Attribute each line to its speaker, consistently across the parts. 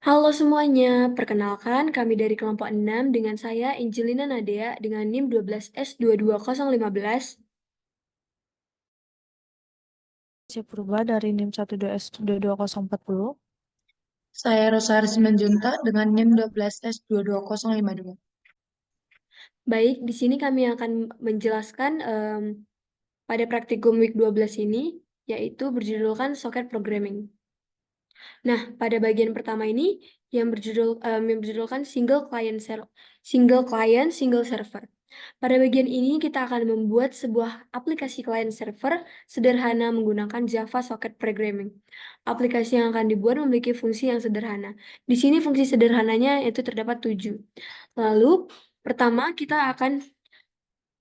Speaker 1: Halo semuanya, perkenalkan kami dari kelompok 6 dengan saya Angelina Nadea dengan NIM 12S22015.
Speaker 2: Si Purba dari NIM 12S22040.
Speaker 3: Saya Rosari Simanjuntak dengan NIM 12S22052.
Speaker 1: Baik, di sini kami akan menjelaskan pada praktikum week 12 ini, yaitu berjudulkan Socket Programming. Nah, pada bagian pertama ini yang berjudulkan Single Client, Single Server. Pada bagian ini kita akan membuat sebuah aplikasi client server sederhana menggunakan Java Socket Programming. Aplikasi yang akan dibuat memiliki fungsi yang sederhana. Di sini fungsi sederhananya itu terdapat 7. Lalu, pertama kita akan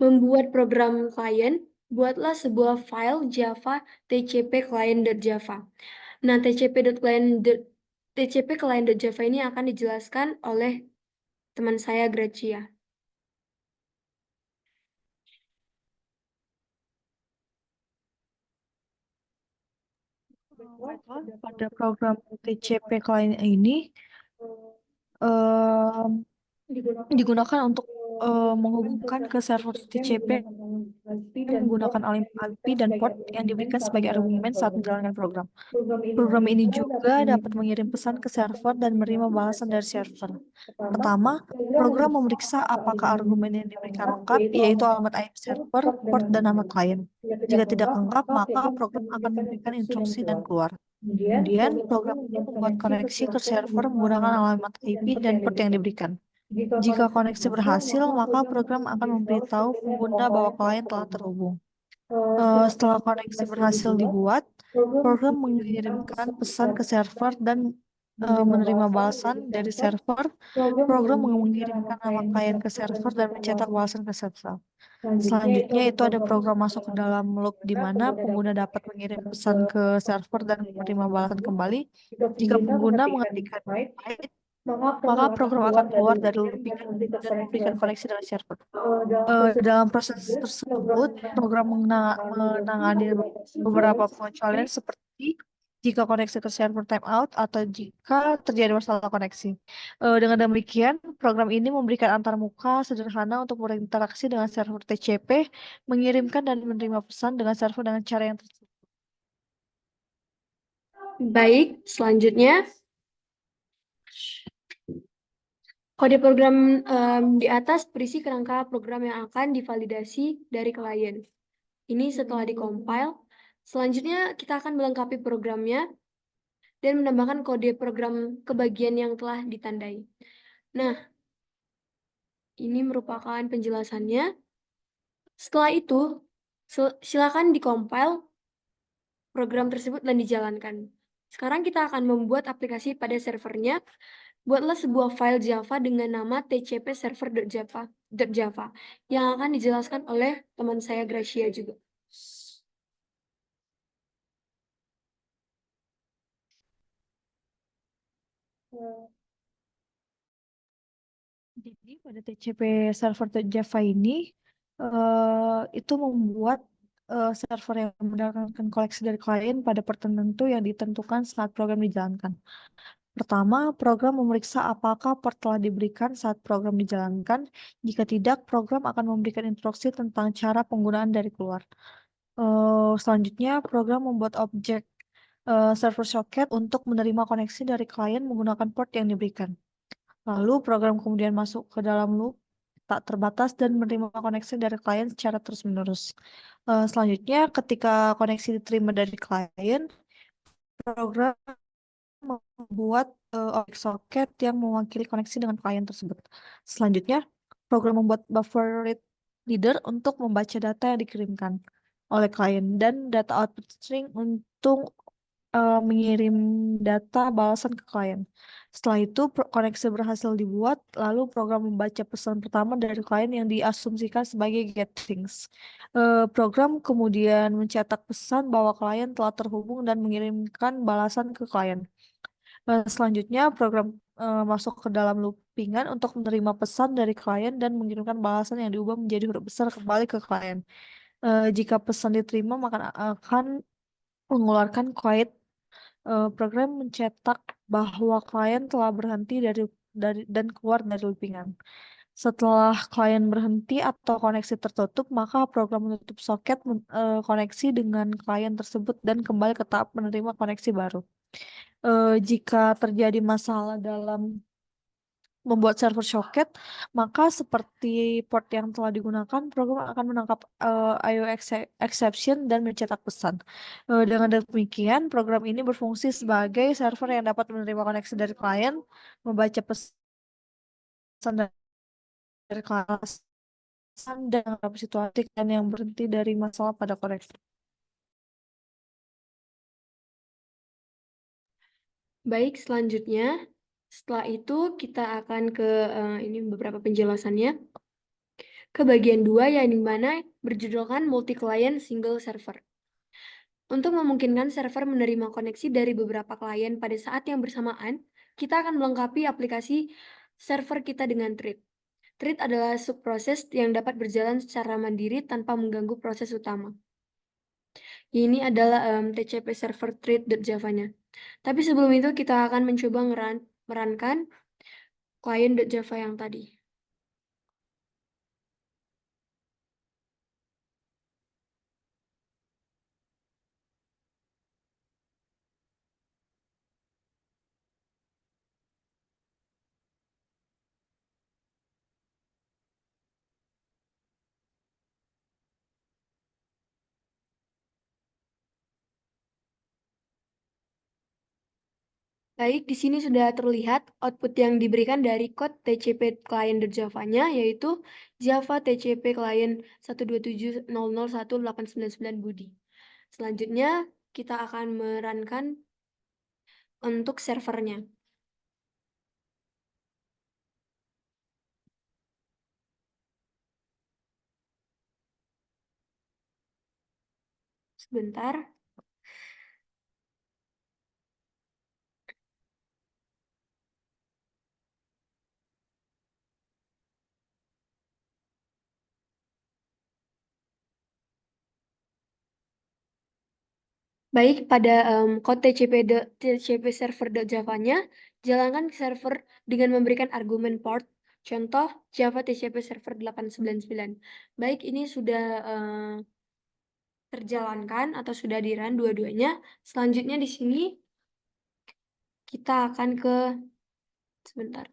Speaker 1: membuat program client. Buatlah sebuah file Java tcp client.java. Nah, tcp client.java ini akan dijelaskan oleh teman saya Gracia.
Speaker 2: Pada program TCP client ini em, digunakan untuk menghubungkan ke server TCP menggunakan IP dan port yang diberikan sebagai argumen saat menjalankan program. Program ini juga dapat mengirim pesan ke server dan menerima balasan dari server. Pertama, program memeriksa apakah argumen yang diberikan lengkap, yaitu alamat IP server, port, dan nama klien. Jika tidak lengkap, maka program akan memberikan instruksi dan keluar. Kemudian, program ini membuat koneksi ke server menggunakan alamat IP dan port yang diberikan. Jika koneksi berhasil, maka program akan memberitahu pengguna bahwa klien telah terhubung. Setelah koneksi berhasil dibuat, program mengirimkan pesan ke server dan menerima balasan dari server. Program mengirimkan nama klien ke server dan mencetak balasan ke server. Selanjutnya itu ada program masuk ke dalam loop di mana pengguna dapat mengirim pesan ke server dan menerima balasan kembali. Jika pengguna mengetikkan byte, maka program akan keluar dari loopingan dan memberikan koneksi dengan server. Dalam proses tersebut, program menangani beberapa pengecualian seperti jika koneksi ke server timeout atau jika terjadi masalah koneksi. Dengan demikian, program ini memberikan antarmuka sederhana untuk berinteraksi dengan server TCP, mengirimkan dan menerima pesan dengan server dengan cara yang tertentu.
Speaker 1: Baik, selanjutnya kode program di atas berisi kerangka program yang akan divalidasi dari klien. Ini setelah dikompil. Selanjutnya kita akan melengkapi programnya dan menambahkan kode program ke bagian yang telah ditandai. Nah, ini merupakan penjelasannya. Setelah itu, silakan dikompil program tersebut dan dijalankan. Sekarang kita akan membuat aplikasi pada servernya. Buatlah sebuah file Java dengan nama tcp server.java yang akan dijelaskan oleh teman saya Gracia juga.
Speaker 2: Jadi pada TCP server Java ini itu membuat server yang mendapatkan koleksi dari klien pada port tertentu yang ditentukan saat program dijalankan. Pertama, program memeriksa apakah port telah diberikan saat program dijalankan. Jika tidak, program akan memberikan instruksi tentang cara penggunaan dari keluar. Selanjutnya, program membuat objek server socket untuk menerima koneksi dari klien menggunakan port yang diberikan. Lalu program kemudian masuk ke dalam loop tak terbatas dan menerima koneksi dari klien secara terus-menerus. Selanjutnya, ketika koneksi diterima dari klien, program membuat objek socket yang mewakili koneksi dengan klien tersebut. Selanjutnya, program membuat buffer read leader untuk membaca data yang dikirimkan oleh klien dan data output string untuk mengirim data balasan ke klien. Setelah itu, koneksi berhasil dibuat, lalu program membaca pesan pertama dari klien yang diasumsikan sebagai getThings. Program kemudian mencetak pesan bahwa klien telah terhubung dan mengirimkan balasan ke klien. Selanjutnya, program masuk ke dalam loopingan untuk menerima pesan dari klien dan mengirimkan balasan yang diubah menjadi huruf besar kembali ke klien. Jika pesan diterima, maka akan mengeluarkan quite Program mencetak bahwa klien telah berhenti dan keluar dari loopingan. Setelah klien berhenti atau koneksi tertutup, maka program menutup soket koneksi dengan klien tersebut dan kembali ke tahap menerima koneksi baru. Jika terjadi masalah dalam membuat server soket, maka seperti port yang telah digunakan, program akan menangkap IO exception dan mencetak pesan. Dengan demikian, program ini berfungsi sebagai server yang dapat menerima koneksi dari klien, membaca pesan dari kelas dan menangkap situasi dan yang berhenti dari masalah pada koneksi.
Speaker 1: Baik, selanjutnya setelah itu kita akan ke ini beberapa penjelasannya. Ke bagian 2 yang dimana berjudulkan multi-client single server. Untuk memungkinkan server menerima koneksi dari beberapa klien pada saat yang bersamaan, kita akan melengkapi aplikasi server kita dengan thread. Thread adalah subproses yang dapat berjalan secara mandiri tanpa mengganggu proses utama. Ini adalah TCP server thread.java-nya. Tapi sebelum itu kita akan mencoba merankan client.java yang tadi. Baik, di sini sudah terlihat output yang diberikan dari code TCP client.java-nya, yaitu Java TCP client 127.001.899 Budi. Selanjutnya, kita akan merankan untuk servernya. Sebentar. Baik, pada code TCP server.java-nya, jalankan server dengan memberikan argumen port. Contoh, Java TCP server 899. Baik, ini sudah terjalankan atau sudah di-run dua-duanya. Selanjutnya di sini kita akan sebentar.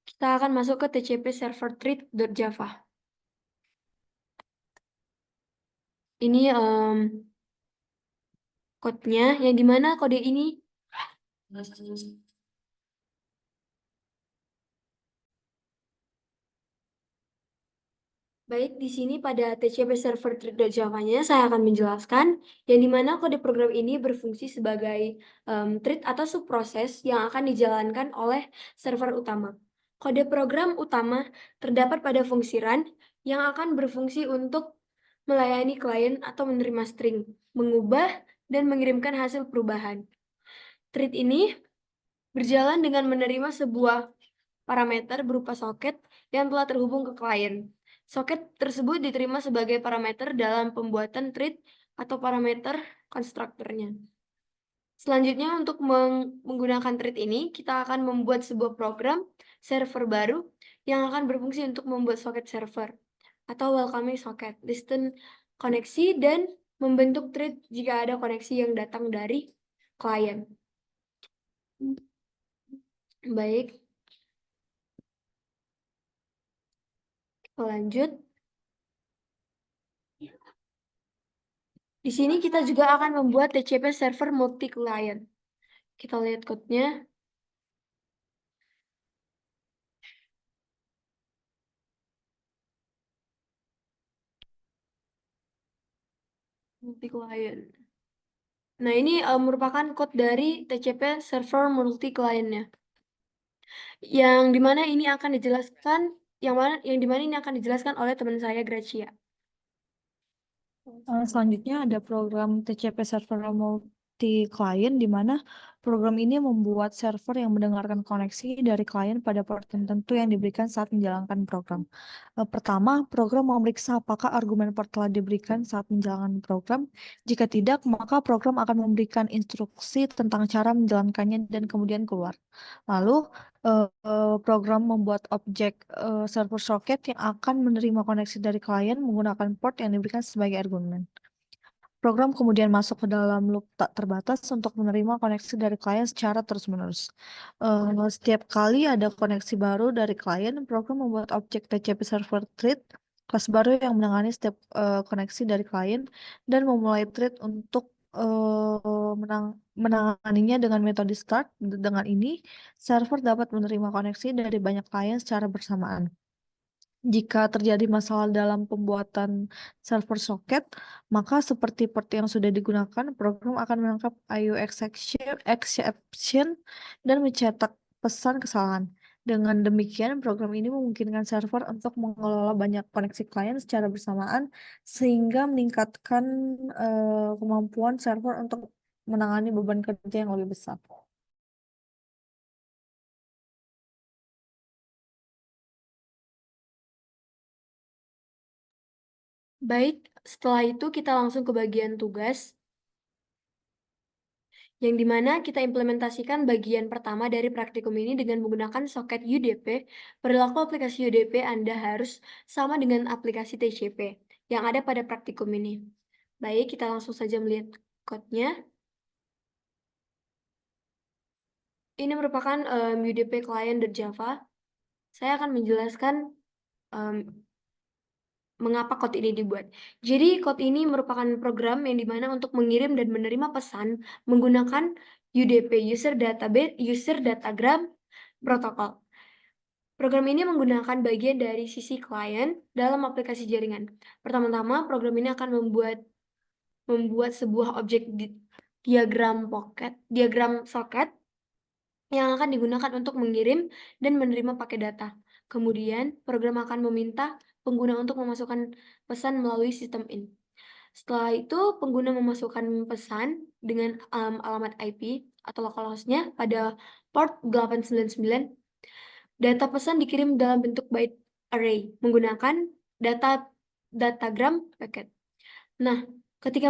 Speaker 1: Kita akan masuk ke TCP server thread.java. Ini kodenya, yang dimana kode ini baik, di sini pada TCP server thread.java-nya saya akan menjelaskan yang dimana kode program ini berfungsi sebagai thread atau subproses yang akan dijalankan oleh server utama. Kode program utama terdapat pada fungsi run yang akan berfungsi untuk melayani klien atau menerima string, mengubah, dan mengirimkan hasil perubahan. Thread ini berjalan dengan menerima sebuah parameter berupa soket yang telah terhubung ke klien. Soket tersebut diterima sebagai parameter dalam pembuatan thread atau parameter konstruktornya. Selanjutnya, untuk menggunakan thread ini, kita akan membuat sebuah program server baru yang akan berfungsi untuk membuat soket server atau welcoming socket, listen koneksi, dan membentuk thread jika ada koneksi yang datang dari klien. Baik, lanjut. Di sini kita juga akan membuat TCP server multi-client. Kita lihat code-nya. Multi-client. Nah, ini merupakan code dari TCP server multi-client-nya. Yang dimana ini akan dijelaskan, yang dimana ini akan dijelaskan oleh teman saya, Gracia.
Speaker 2: Selanjutnya ada program TCP server seperti klien, di mana program ini membuat server yang mendengarkan koneksi dari klien pada port tertentu yang diberikan saat menjalankan program. Pertama, program memeriksa apakah argumen port telah diberikan saat menjalankan program. Jika tidak, maka program akan memberikan instruksi tentang cara menjalankannya dan kemudian keluar. Lalu, program membuat objek server socket yang akan menerima koneksi dari klien menggunakan port yang diberikan sebagai argumen. Program kemudian masuk ke dalam loop tak terbatas untuk menerima koneksi dari klien secara terus-menerus. Setiap kali ada koneksi baru dari klien, program membuat objek TCP server thread kelas baru yang menangani setiap koneksi dari klien dan memulai thread untuk menanganinya dengan metode start. Dengan ini, server dapat menerima koneksi dari banyak klien secara bersamaan. Jika terjadi masalah dalam pembuatan server socket, maka seperti port yang sudah digunakan, program akan menangkap IO exception dan mencetak pesan kesalahan. Dengan demikian, program ini memungkinkan server untuk mengelola banyak koneksi klien secara bersamaan, sehingga meningkatkan kemampuan server untuk menangani beban kerja yang lebih besar.
Speaker 1: Baik, setelah itu kita langsung ke bagian tugas, yang dimana kita implementasikan bagian pertama dari praktikum ini dengan menggunakan soket UDP. Perilaku aplikasi UDP Anda harus sama dengan aplikasi TCP yang ada pada praktikum ini. Baik, kita langsung saja melihat code-nya. Ini merupakan UDP client.java. Saya akan menjelaskan mengapa code ini dibuat. Jadi code ini merupakan program yang dimana untuk mengirim dan menerima pesan menggunakan UDP User Datagram Protocol. Program ini menggunakan bagian dari sisi klien dalam aplikasi jaringan. Pertama-tama, program ini akan membuat sebuah objek diagram soket yang akan digunakan untuk mengirim dan menerima paket data. Kemudian, program akan meminta pengguna untuk memasukkan pesan melalui sistem in. Setelah itu, pengguna memasukkan pesan dengan alamat IP atau localhost-nya pada port 899. Data pesan dikirim dalam bentuk byte array menggunakan datagram packet. Nah, ketika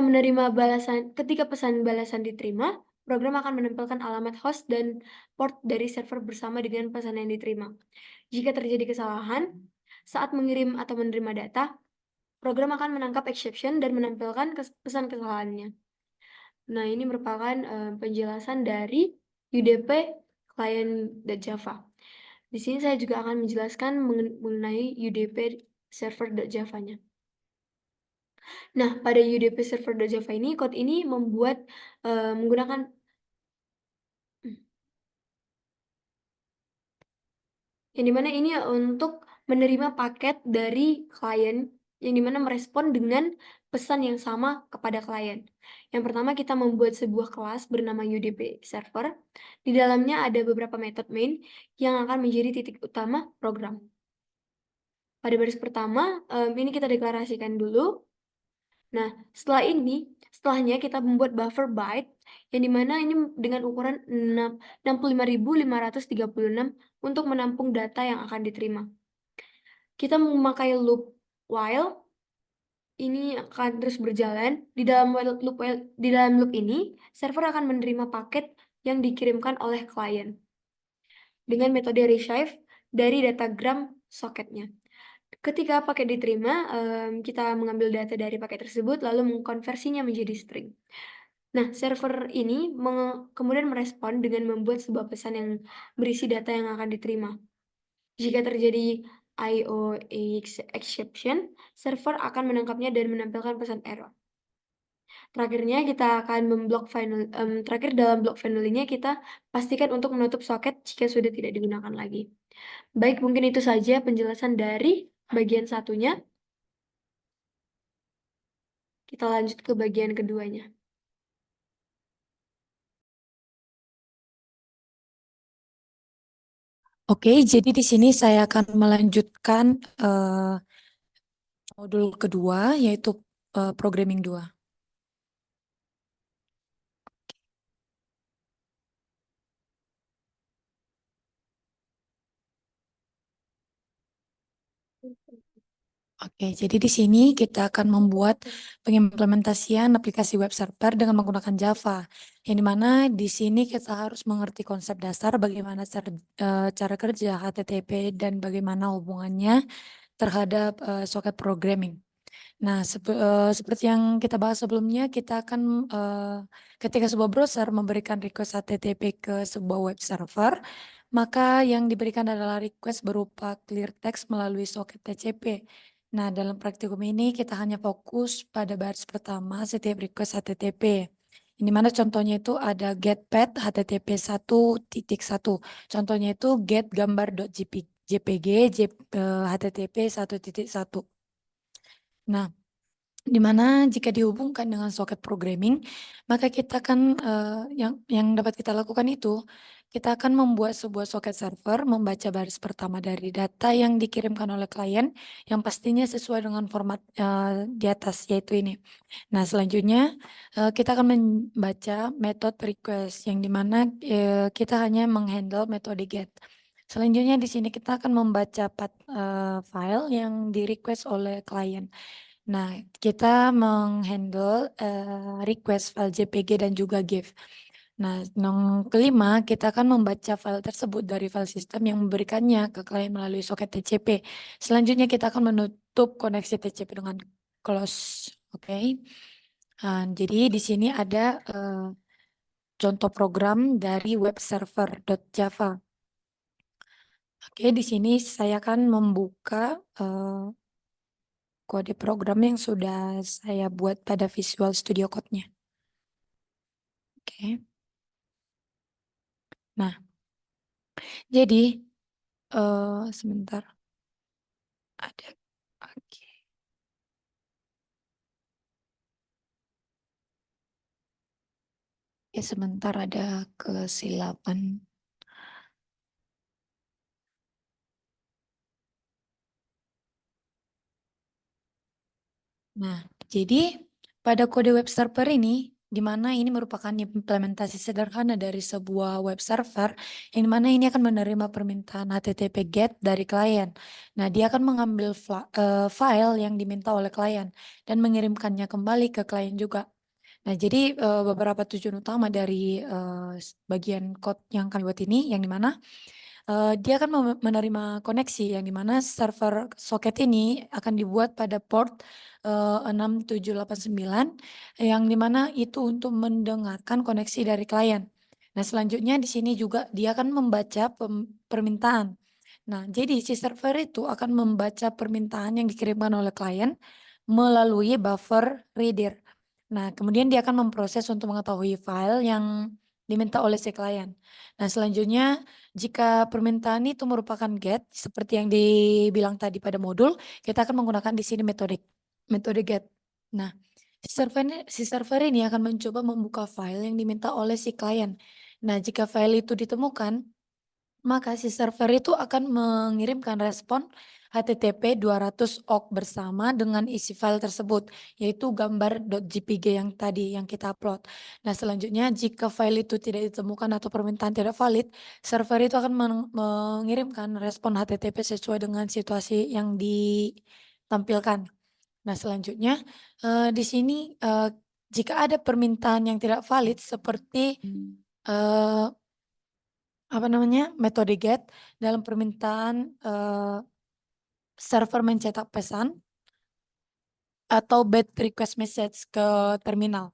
Speaker 1: pesan balasan diterima, program akan menempelkan alamat host dan port dari server bersama dengan pesan yang diterima. Jika terjadi kesalahan saat mengirim atau menerima data, program akan menangkap exception dan menampilkan pesan kesalahannya. Nah, ini merupakan penjelasan dari UDP client.java. Di sini saya juga akan menjelaskan mengenai UDP server.java-nya. Nah, pada UDP server.java ini, code ini menggunakan yang dimana ini untuk menerima paket dari klien yang dimana merespon dengan pesan yang sama kepada klien. Yang pertama, kita membuat sebuah kelas bernama UDP server. Di dalamnya ada beberapa metode main yang akan menjadi titik utama program. Pada baris pertama, ini kita deklarasikan dulu. Nah, setelahnya kita membuat buffer byte, yang dimana ini dengan ukuran 65.536 untuk menampung data yang akan diterima. Kita memakai loop while, ini akan terus berjalan. Di dalam loop ini, server akan menerima paket yang dikirimkan oleh klien dengan metode reshift dari datagram socketnya. Ketika paket diterima, kita mengambil data dari paket tersebut lalu mengkonversinya menjadi string. Nah, server ini kemudian merespon dengan membuat sebuah pesan yang berisi data yang akan diterima. Jika terjadi IO exception, server akan menangkapnya dan menampilkan pesan error. Terakhirnya kita akan terakhir dalam blok finally-nya kita pastikan untuk menutup soket jika sudah tidak digunakan lagi. Baik, mungkin itu saja penjelasan dari bagian satunya. Kita lanjut ke bagian keduanya.
Speaker 3: Oke, jadi di sini saya akan melanjutkan modul kedua, yaitu programming 2. Oke, jadi di sini kita akan membuat pengimplementasian aplikasi web server dengan menggunakan Java. Yang dimana di sini kita harus mengerti konsep dasar bagaimana cara kerja HTTP dan bagaimana hubungannya terhadap soket programming. Nah, seperti yang kita bahas sebelumnya, kita akan ketika sebuah browser memberikan request HTTP ke sebuah web server, maka yang diberikan adalah request berupa clear text melalui soket TCP. Nah, dalam praktikum ini kita hanya fokus pada baris pertama setiap request HTTP. Ini mana contohnya itu ada get path HTTP 1.1. Contohnya itu get gambar.jpg HTTP 1.1. Nah, di mana jika dihubungkan dengan soket programming, maka kita akan yang dapat kita lakukan itu kita akan membuat sebuah soket server membaca baris pertama dari data yang dikirimkan oleh klien yang pastinya sesuai dengan format di atas yaitu ini. Nah, selanjutnya kita akan membaca metode request yang dimana kita hanya menghandle metode get. Selanjutnya di sini kita akan membaca path file yang di request oleh klien. Nah, kita menghandle request file JPG dan juga GIF. Nah, yang kelima, kita akan membaca file tersebut dari file system yang memberikannya ke klien melalui soket TCP. Selanjutnya, kita akan menutup koneksi TCP dengan close. Oke. Nah, jadi di sini ada contoh program dari web server.java. Oke, di sini saya akan membuka kode program yang sudah saya buat pada Visual Studio Code-nya. Oke. Nah, jadi sebentar ada. Oke. Oke, sebentar ada kesilapan. Nah, jadi pada kode web server ini, di mana ini merupakan implementasi sederhana dari sebuah web server, yang dimana ini akan menerima permintaan HTTP GET dari klien. Nah, dia akan mengambil file yang diminta oleh klien dan mengirimkannya kembali ke klien juga. Nah, jadi beberapa tujuan utama dari bagian code yang kami buat ini, yang dimana dia akan menerima koneksi yang dimana server soket ini akan dibuat pada port 6789 yang dimana itu untuk mendengarkan koneksi dari klien. Nah, selanjutnya di sini juga dia akan membaca permintaan. Nah, jadi si server itu akan membaca permintaan yang dikirimkan oleh klien melalui buffer reader. Nah, kemudian dia akan memproses untuk mengetahui file yang diminta oleh si klien. Nah, selanjutnya jika permintaan itu merupakan get, seperti yang dibilang tadi pada modul, kita akan menggunakan di sini metode get. Nah, si server ini akan mencoba membuka file yang diminta oleh si klien. Nah, jika file itu ditemukan, maka si server itu akan mengirimkan respon HTTP 200 OK bersama dengan isi file tersebut, yaitu gambar.jpg yang tadi yang kita upload. Nah, selanjutnya jika file itu tidak ditemukan atau permintaan tidak valid, server itu akan mengirimkan respon HTTP sesuai dengan situasi yang ditampilkan. Nah, selanjutnya di sini jika ada permintaan yang tidak valid seperti eh, apa namanya metode get dalam permintaan server mencetak pesan atau bad request message ke terminal.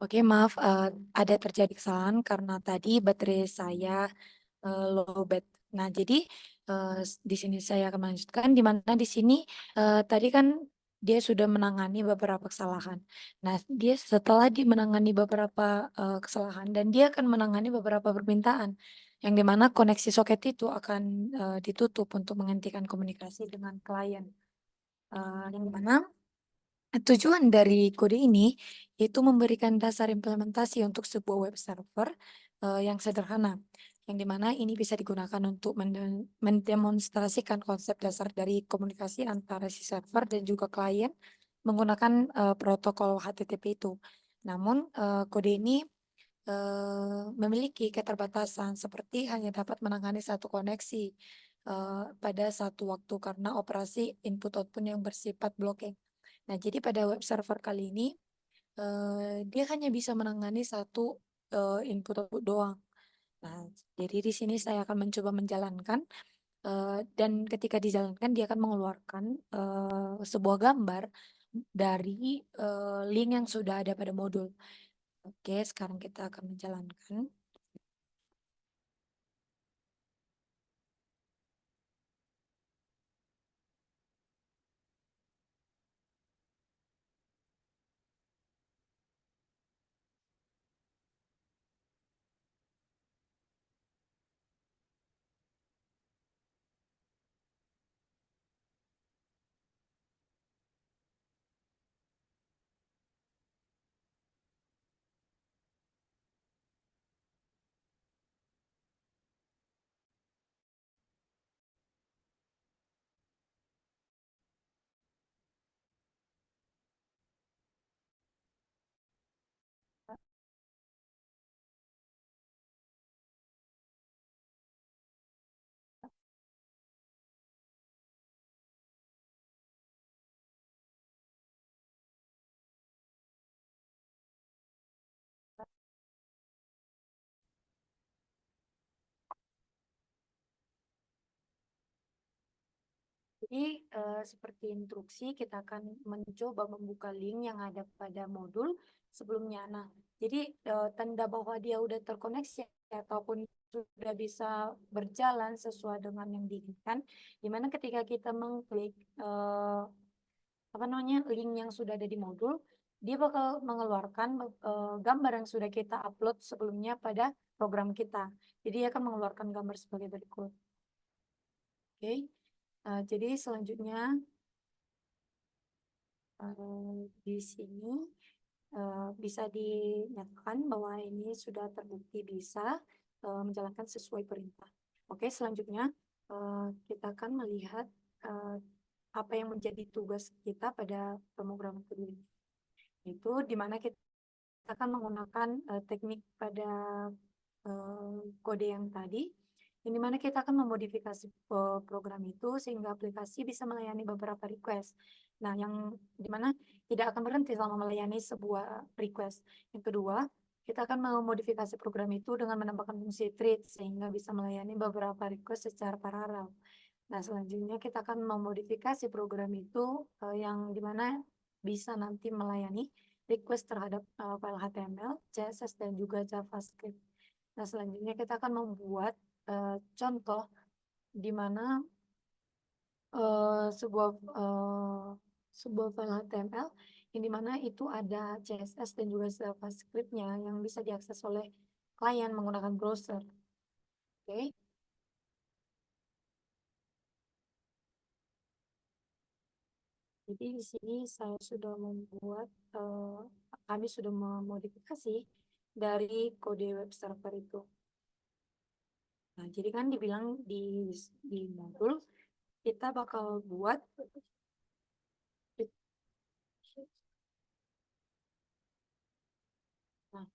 Speaker 3: Oke, maaf ada terjadi kesalahan karena tadi baterai saya lowbat. Nah, jadi di sini saya akan melanjutkan di mana di sini tadi kan dia sudah menangani beberapa kesalahan. Nah, dia setelah menangani beberapa kesalahan dan dia akan menangani beberapa permintaan. yang dimana koneksi soket itu akan ditutup untuk menghentikan komunikasi dengan klien. Yang dimana tujuan dari kode ini yaitu memberikan dasar implementasi untuk sebuah web server yang sederhana, yang dimana ini bisa digunakan untuk mendemonstrasikan konsep dasar dari komunikasi antara si server dan juga klien menggunakan protokol HTTP itu. Namun kode ini memiliki keterbatasan seperti hanya dapat menangani satu koneksi pada satu waktu karena operasi input-output yang bersifat blocking. Nah, jadi pada web server kali ini dia hanya bisa menangani satu input-output doang. Nah, jadi di sini saya akan mencoba menjalankan dan ketika dijalankan dia akan mengeluarkan sebuah gambar dari link yang sudah ada pada modul. Oke, sekarang kita akan menjalankan. Jadi seperti instruksi kita akan mencoba membuka link yang ada pada modul sebelumnya. Nah, jadi tanda bahwa dia udah terkoneksi ataupun sudah bisa berjalan sesuai dengan yang diinginkan, dimana ketika kita mengklik apa namanya link yang sudah ada di modul, dia bakal mengeluarkan gambar yang sudah kita upload sebelumnya pada program kita. Jadi dia akan mengeluarkan gambar sebagai berikut. Oke, jadi selanjutnya di sini bisa dinyatakan bahwa ini sudah terbukti bisa menjalankan sesuai perintah. Oke, selanjutnya kita akan melihat uh, apa yang menjadi tugas kita pada pemrograman kedua ini. Itu di mana kita akan menggunakan teknik pada kode yang tadi, yang dimana kita akan memodifikasi program itu sehingga aplikasi bisa melayani beberapa request. Nah, yang dimana tidak akan berhenti selama melayani sebuah request. Yang kedua, kita akan memodifikasi program itu dengan menambahkan fungsi treat sehingga bisa melayani beberapa request secara paralel. Nah, selanjutnya kita akan memodifikasi program itu yang dimana bisa nanti melayani request terhadap file HTML, CSS, dan juga JavaScript. Nah, selanjutnya kita akan membuat contoh di mana sebuah sebuah file HTML yang dimana itu ada CSS dan juga JavaScript-nya yang bisa diakses oleh klien menggunakan browser. Oke. Jadi di sini saya sudah membuat, kami sudah memodifikasi dari kode web server itu. Nah, jadi kan dibilang di modul kita bakal buat nah,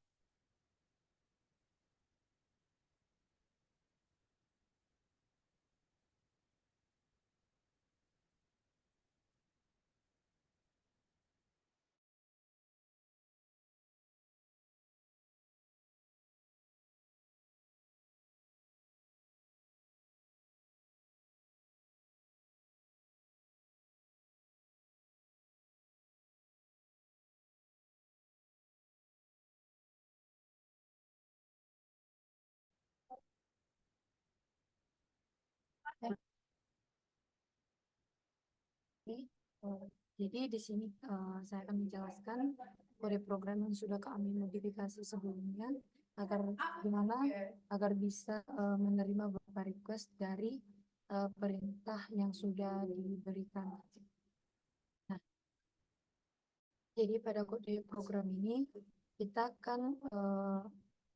Speaker 3: Jadi, jadi di sini saya akan menjelaskan kode program yang sudah kami modifikasi sebelumnya. agar gimana agar bisa menerima beberapa request dari perintah yang sudah diberikan. Nah, jadi pada kode program ini kita akan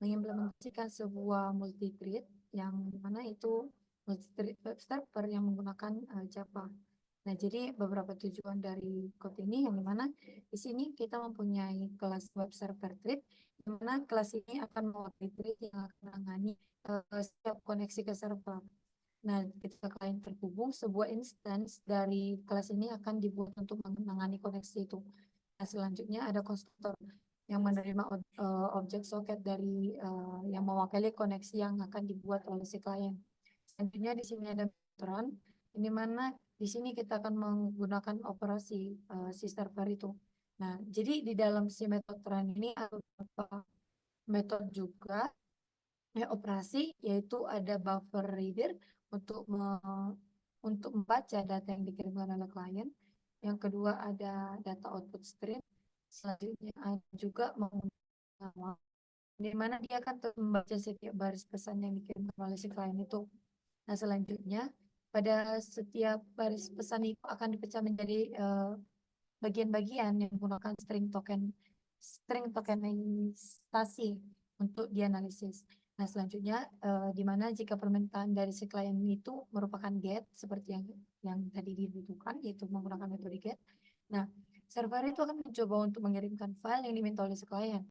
Speaker 3: mengimplementasikan sebuah multi-thread yang mana itu multi-thread web server yang menggunakan Java. Nah, jadi beberapa tujuan dari code ini yang dimana di sini kita mempunyai kelas web server thread, di mana kelas ini akan mewakili thread yang akan menangani setiap koneksi ke server. Nah, ketika kalian terhubung, sebuah instance dari kelas ini akan dibuat untuk menangani koneksi itu. Nah, selanjutnya ada konstruktor yang menerima objek soket dari yang mewakili koneksi yang akan dibuat oleh si klien. Selanjutnya di sini ada metron, ini mana di sini kita akan menggunakan operasi si server itu. Nah, jadi di dalam si metron ini ada beberapa metode juga operasi, yaitu ada buffer reader untuk untuk membaca data yang dikirimkan oleh klien. Yang kedua ada data output stream. Selanjutnya ada juga menggunakan di mana dia akan membaca setiap baris pesan yang dikirimkan oleh si klien itu. Nah, selanjutnya pada setiap baris pesan itu akan dipecah menjadi bagian-bagian yang menggunakan string tokenisasi untuk dianalisis. Nah, selanjutnya di mana jika permintaan dari si klien itu merupakan GET seperti yang tadi dibutuhkan, yaitu menggunakan metode GET. Nah, server itu akan mencoba untuk mengirimkan file yang diminta oleh si klien.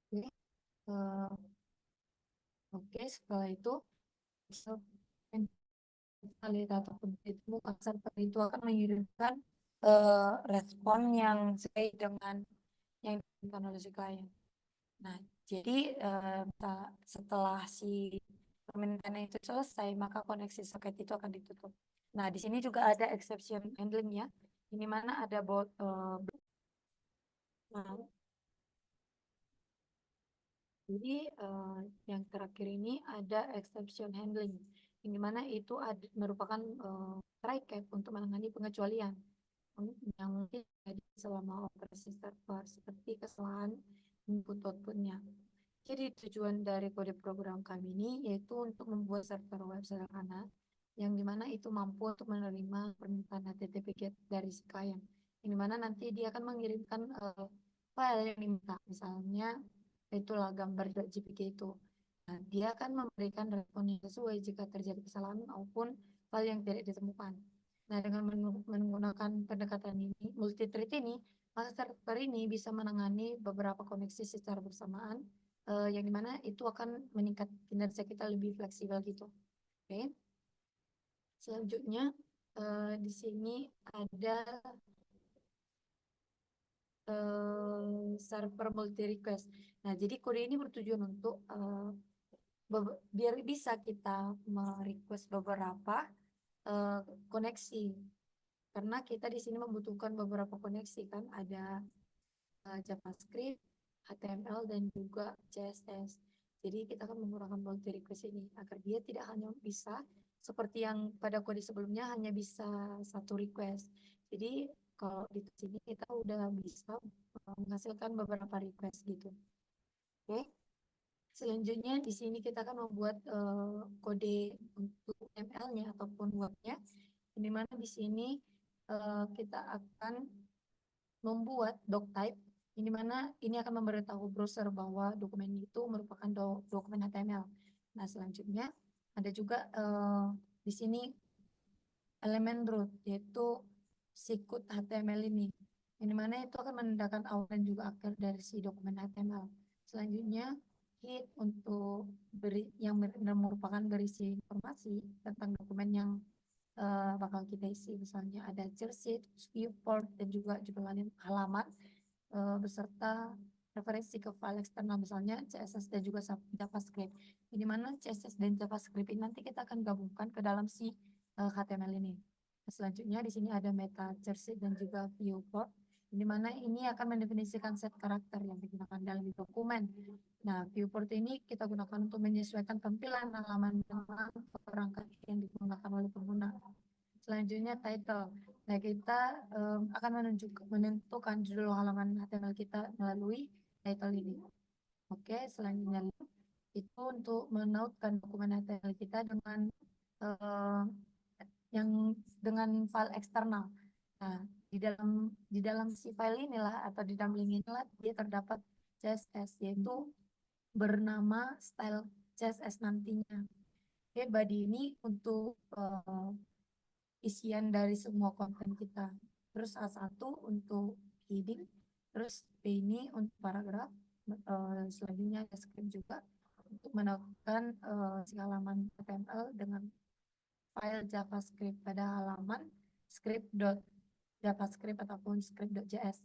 Speaker 3: Oke, oke, setelah itu validator ataupun ditemukan server itu akan mengirimkan respon yang sesuai dengan yang diinginkan oleh si klien. Nah, jadi setelah si permintaan itu selesai, maka koneksi soket itu akan ditutup. Nah, di sini juga ada exception handling ya, ini mana ada nah, jadi yang terakhir ini ada exception handling, yang dimana itu merupakan try catch untuk menangani pengecualian yang mungkin terjadi selama operasi server seperti kesalahan input outputnya. Jadi tujuan dari kode program kami ini yaitu untuk membuat server web sederhana yang dimana itu mampu untuk menerima permintaan HTTP GET dari si klien. Yang dimana nanti dia akan mengirimkan file yang diminta, misalnya itulah gambar.jpg itu. Nah, dia akan memberikan respon yang sesuai jika terjadi kesalahan maupun file yang tidak ditemukan. Nah, dengan menggunakan pendekatan ini, multi-thread ini, maka server ini bisa menangani beberapa koneksi secara bersamaan, yang dimana itu akan meningkat kinerja kita lebih fleksibel gitu. Oke. Selanjutnya, di sini ada server multi request. Nah, jadi kode ini bertujuan untuk biar bisa kita merequest beberapa koneksi, karena kita di sini membutuhkan beberapa koneksi kan, ada JavaScript, HTML dan juga CSS. Jadi kita akan menggunakan multi request ini agar dia tidak hanya bisa seperti yang pada kode sebelumnya hanya bisa satu request. Jadi kalau di sini kita udah bisa menghasilkan beberapa request gitu. Oke. Selanjutnya di sini kita akan membuat kode untuk ML-nya ataupun webnya, di mana di sini kita akan membuat doctype, di mana ini akan memberitahu browser bahwa dokumen itu merupakan dokumen HTML. Nah, selanjutnya ada juga di sini elemen root, yaitu sikut HTML ini, yang dimana itu akan menandakan awal dan juga akhir dari si dokumen HTML. Selanjutnya head untuk yang merupakan berisi informasi tentang dokumen yang bakal kita isi, misalnya ada checklist, viewport, dan juga judul halaman beserta referensi ke file eksternal, misalnya CSS dan juga JavaScript. Di mana CSS dan JavaScript ini nanti kita akan gabungkan ke dalam si HTML ini. Selanjutnya di sini ada meta checklist dan juga viewport, di mana ini akan mendefinisikan set karakter yang digunakan dalam dokumen. Nah, viewport ini kita gunakan untuk menyesuaikan tampilan halaman dengan perangkat yang digunakan oleh pengguna. Selanjutnya title. Nah, kita akan menentukan judul halaman HTML kita melalui title ini. Oke, selanjutnya itu untuk menautkan dokumen HTML kita dengan eh, dengan file eksternal. Nah, di dalam si file inilah atau di dalam link inilah dia terdapat CSS, yaitu bernama style CSS nantinya. Oke, body ini untuk isian dari semua konten kita. Terus A1 untuk heading, terus B ini untuk paragraf, selanjutnya ada script juga untuk melakukan si halaman HTML dengan file JavaScript pada halaman script.javascript ataupun script.js.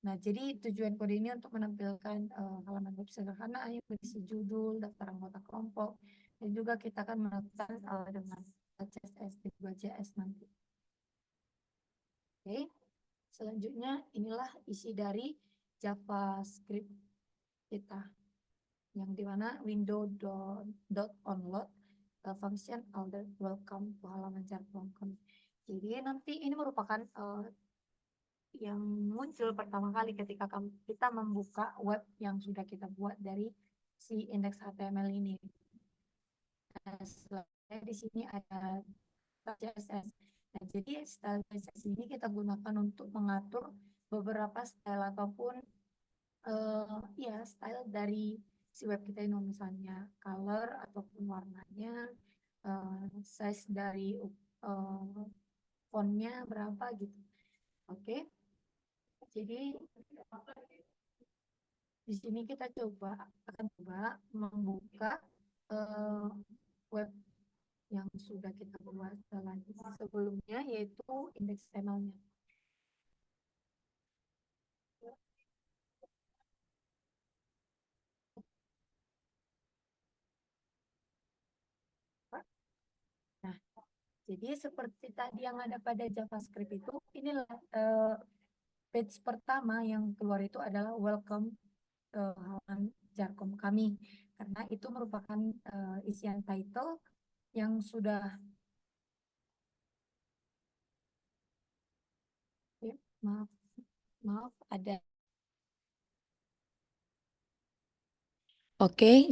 Speaker 3: Nah, jadi tujuan kode ini untuk menampilkan halaman web sederhana yang berisi judul, daftar anggota kelompok, dan juga kita akan melakukan dengan CSS dan juga JS nanti. Oke, selanjutnya inilah isi dari JavaScript kita, yang dimana window.onload function alert welcome to halaman jar.com. Jadi nanti ini merupakan yang muncul pertama kali ketika kita membuka web yang sudah kita buat dari si indeks HTML ini. Nah, selanjutnya di sini ada CSS. Nah, jadi style CSS ini kita gunakan untuk mengatur beberapa style ataupun ya style dari si web kita ini, misalnya color ataupun warnanya, size dari fontnya berapa gitu. Oke. Jadi di sini kita akan coba membuka web yang sudah kita buat sebelumnya, yaitu indeks HTML-nya. Nah, jadi seperti tadi yang ada pada JavaScript itu, inilah page pertama yang keluar itu adalah welcome halaman Jarkom kami, karena itu merupakan isian title yang sudah maaf ada. Oke,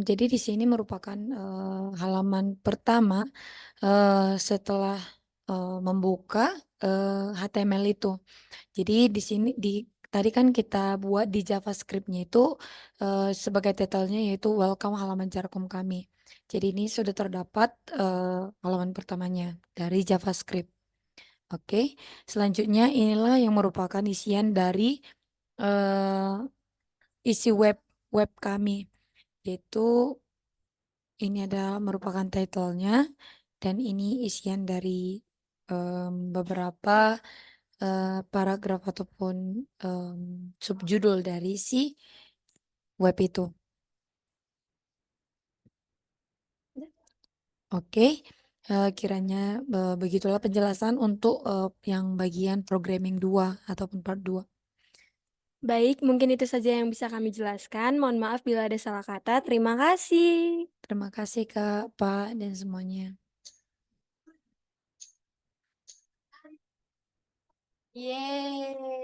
Speaker 3: jadi di sini merupakan halaman pertama setelah membuka HTML itu. Jadi di sini tadi kan kita buat di JavaScript-nya itu sebagai title-nya yaitu welcome halaman Jarkom kami. Jadi ini sudah terdapat halaman pertamanya dari JavaScript. Oke, selanjutnya inilah yang merupakan isian dari isi web kami, yaitu ini adalah merupakan title-nya dan ini isian dari beberapa paragraf ataupun subjudul dari si web itu. Oke, kiranya begitulah penjelasan untuk yang bagian programming 2 ataupun part 2.
Speaker 1: Baik, mungkin itu saja yang bisa kami jelaskan. Mohon maaf bila ada salah kata. Terima kasih.
Speaker 3: Terima kasih Kak, Pak, dan semuanya.
Speaker 1: Yeay.